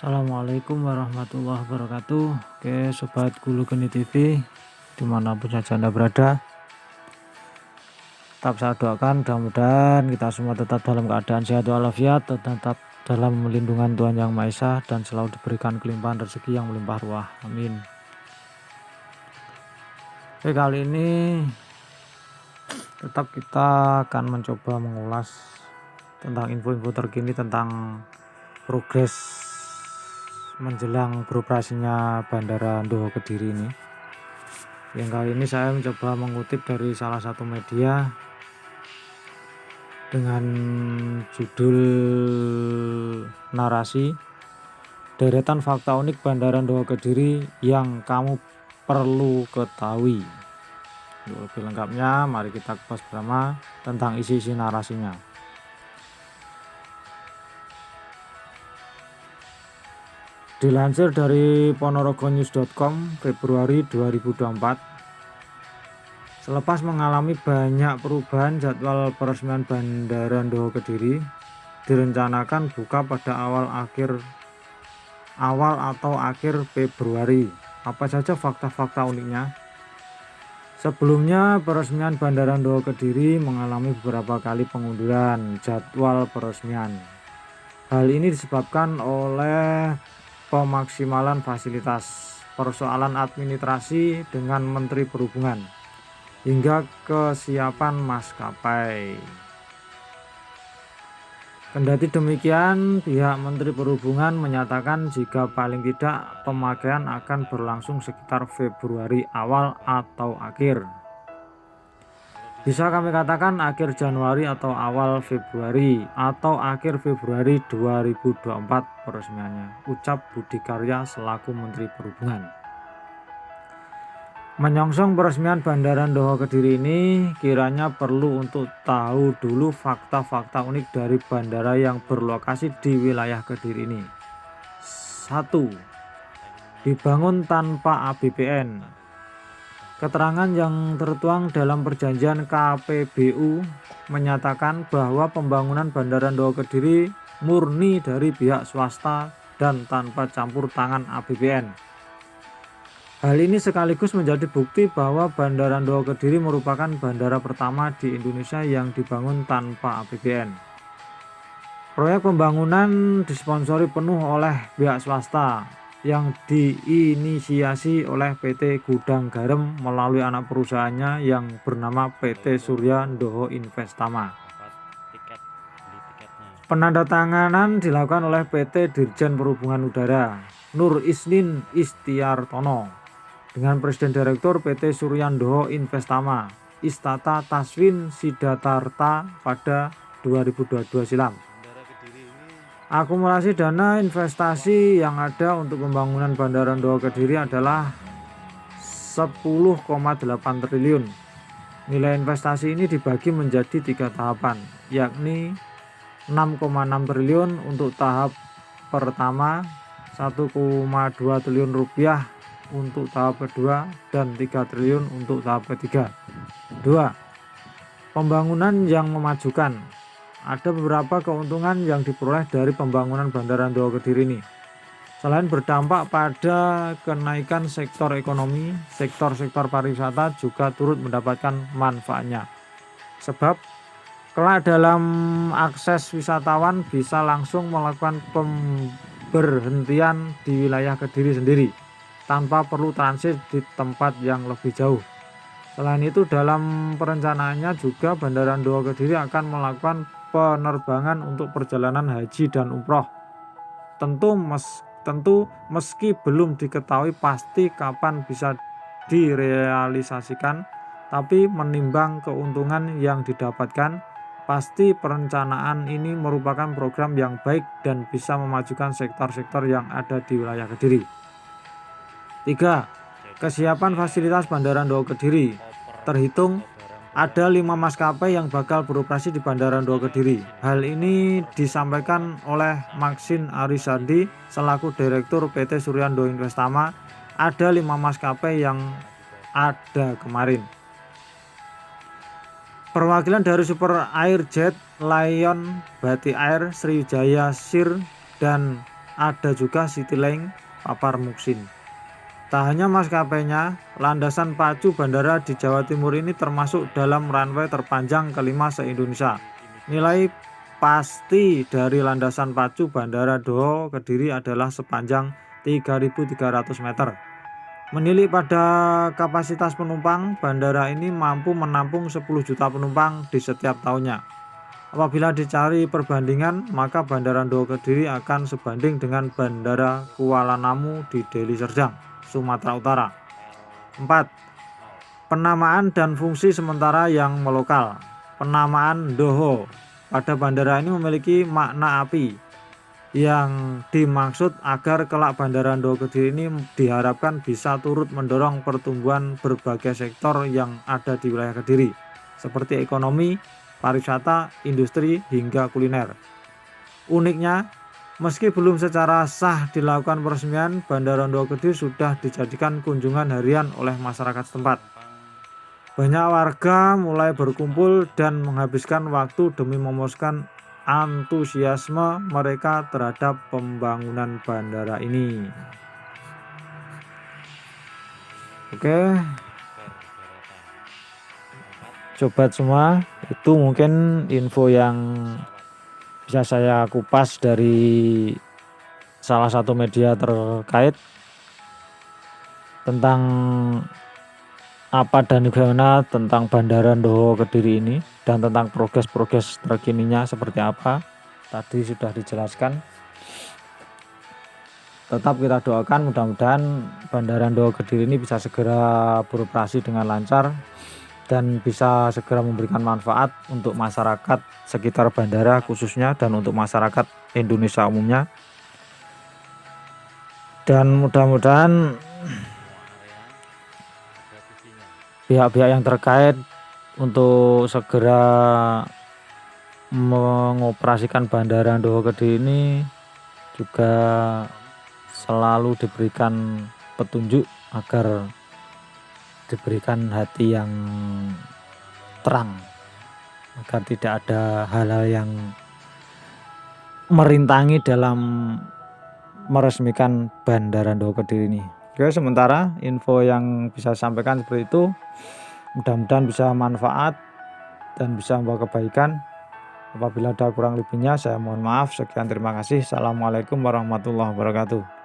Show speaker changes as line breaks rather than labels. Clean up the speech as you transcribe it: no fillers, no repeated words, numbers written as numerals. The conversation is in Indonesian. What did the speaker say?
Assalamualaikum warahmatullahi wabarakatuh. Oke sobat Gulu Geni TV dimanapun saja Anda berada, tetap saya doakan mudah-mudahan kita semua tetap dalam keadaan sehat walafiat, tetap dalam lindungan Tuhan Yang Maha Esa, dan selalu diberikan kelimpahan rezeki yang melimpah ruah, amin. Oke, kali ini tetap kita akan mencoba mengulas tentang info-info terkini tentang progres menjelang beroperasinya Bandara Ndoho Kediri ini. Yang kali ini saya mencoba mengutip dari salah satu media dengan judul narasi deretan fakta unik Bandara Ndoho Kediri yang kamu perlu ketahui. Lebih lengkapnya mari kita kupas bersama tentang isi-isi narasinya. Dilansir dari ponorogonews.com Februari 2024, selepas mengalami banyak perubahan, jadwal peresmian Bandara Ndoho Kediri direncanakan buka pada awal atau akhir Februari. Apa saja fakta-fakta uniknya? Sebelumnya, peresmian Bandara Ndoho Kediri mengalami beberapa kali pengunduran jadwal peresmian. Hal ini disebabkan oleh pemaksimalan fasilitas, persoalan administrasi dengan Menteri Perhubungan, hingga kesiapan maskapai. Kendati demikian, pihak Menteri Perhubungan menyatakan jika paling tidak pemakaian akan berlangsung sekitar Februari awal atau akhir. Bisa kami katakan akhir Januari atau awal Februari atau akhir Februari 2024 peresmiannya, ucap Budi Karya selaku Menteri Perhubungan. Menyongsong peresmian Bandara Ndoho Kediri ini, kiranya perlu untuk tahu dulu fakta-fakta unik dari bandara yang berlokasi di wilayah Kediri ini. 1. Dibangun tanpa APBN. Keterangan yang tertuang dalam perjanjian KPBU menyatakan bahwa pembangunan Bandara Ndoho Kediri murni dari pihak swasta dan tanpa campur tangan APBN. Hal ini sekaligus menjadi bukti bahwa Bandara Ndoho Kediri merupakan bandara pertama di Indonesia yang dibangun tanpa APBN. Proyek pembangunan disponsori penuh oleh pihak swasta yang diinisiasi oleh PT Gudang Garam melalui anak perusahaannya yang bernama PT Surya Ndoho Investama. Penandatanganan dilakukan oleh PT Dirjen Perhubungan Udara Nur Isnin Istiartono dengan Presiden Direktur PT Surya Ndoho Investama Istata Taswin Sidatarta pada 2022 silam. Akumulasi dana investasi yang ada untuk pembangunan Bandara Ndoho Kediri adalah 10,8 triliun. Nilai investasi ini dibagi menjadi 3 tahapan, yakni 6,6 triliun untuk tahap pertama, 1,2 triliun rupiah untuk tahap kedua, dan 3 triliun untuk tahap ketiga. 2. Pembangunan yang memajukan. Ada beberapa keuntungan yang diperoleh dari pembangunan Bandara Ndoho Kediri ini. Selain berdampak pada kenaikan sektor ekonomi, sektor-sektor pariwisata juga turut mendapatkan manfaatnya. Sebab kelak dalam akses wisatawan bisa langsung melakukan pemberhentian di wilayah Kediri sendiri tanpa perlu transit di tempat yang lebih jauh. Selain itu, dalam perencanaannya juga Bandara Ndoho Kediri akan melakukan penerbangan untuk perjalanan haji dan umroh. Tentu meski belum diketahui pasti kapan bisa direalisasikan, tapi menimbang keuntungan yang didapatkan, pasti perencanaan ini merupakan program yang baik dan bisa memajukan sektor-sektor yang ada di wilayah Kediri. 3. Kesiapan fasilitas Bandara Ndoho Kediri terhitung ada 5 maskapai yang bakal beroperasi di Bandara Doha Kediri. Hal ini disampaikan oleh Maxin Arisandi selaku Direktur PT Suryando Investama. Ada 5 maskapai yang ada kemarin. Perwakilan dari Super Airjet, Lion, Batik Air, Sriwijaya Sir, dan ada juga Citylink Papar Muksin. Tak hanya maskapainya, landasan pacu bandara di Jawa Timur ini termasuk dalam runway terpanjang kelima se-Indonesia. Nilai pasti dari landasan pacu Bandara Doha Kediri adalah sepanjang 3.300 meter. Menilik pada kapasitas penumpang, bandara ini mampu menampung 10 juta penumpang di setiap tahunnya. Apabila dicari perbandingan, maka Bandara Doha Kediri akan sebanding dengan Bandara Kuala Namu di Deli Serdang, Sumatera Utara. 4. Penamaan dan fungsi sementara yang melokal. Penamaan Doha pada bandara ini memiliki makna api yang dimaksud agar kelak Bandara Doha Kediri ini diharapkan bisa turut mendorong pertumbuhan berbagai sektor yang ada di wilayah Kediri, seperti ekonomi, pariwisata, industri, hingga kuliner. Uniknya, meski belum secara sah dilakukan peresmian, Bandara Doha Kediri sudah dijadikan kunjungan harian oleh masyarakat setempat. Banyak warga mulai berkumpul dan menghabiskan waktu demi memuaskan antusiasme mereka terhadap pembangunan bandara ini. Oke, sobat semua, itu mungkin info yang bisa saya kupas dari salah satu media terkait tentang apa dan bagaimana tentang Bandara Doha Kediri ini dan tentang progres terkininya seperti apa. Tadi sudah dijelaskan. Tetap kita doakan mudah-mudahan Bandara Doha Kediri ini bisa segera beroperasi dengan lancar dan bisa segera memberikan manfaat untuk masyarakat sekitar bandara khususnya dan untuk masyarakat Indonesia umumnya. Dan mudah-mudahan pihak-pihak yang terkait untuk segera mengoperasikan Bandara Doha Kediri ini juga selalu diberikan petunjuk agar diberikan hati yang terang, agar tidak ada hal-hal yang merintangi dalam meresmikan Bandara Doha Kediri ini. Oke, sementara info yang bisa saya sampaikan seperti itu. Mudah-mudahan bisa manfaat dan bisa membawa kebaikan. Apabila ada kurang lebihnya saya mohon maaf. Sekian, terima kasih. Assalamualaikum warahmatullahi wabarakatuh.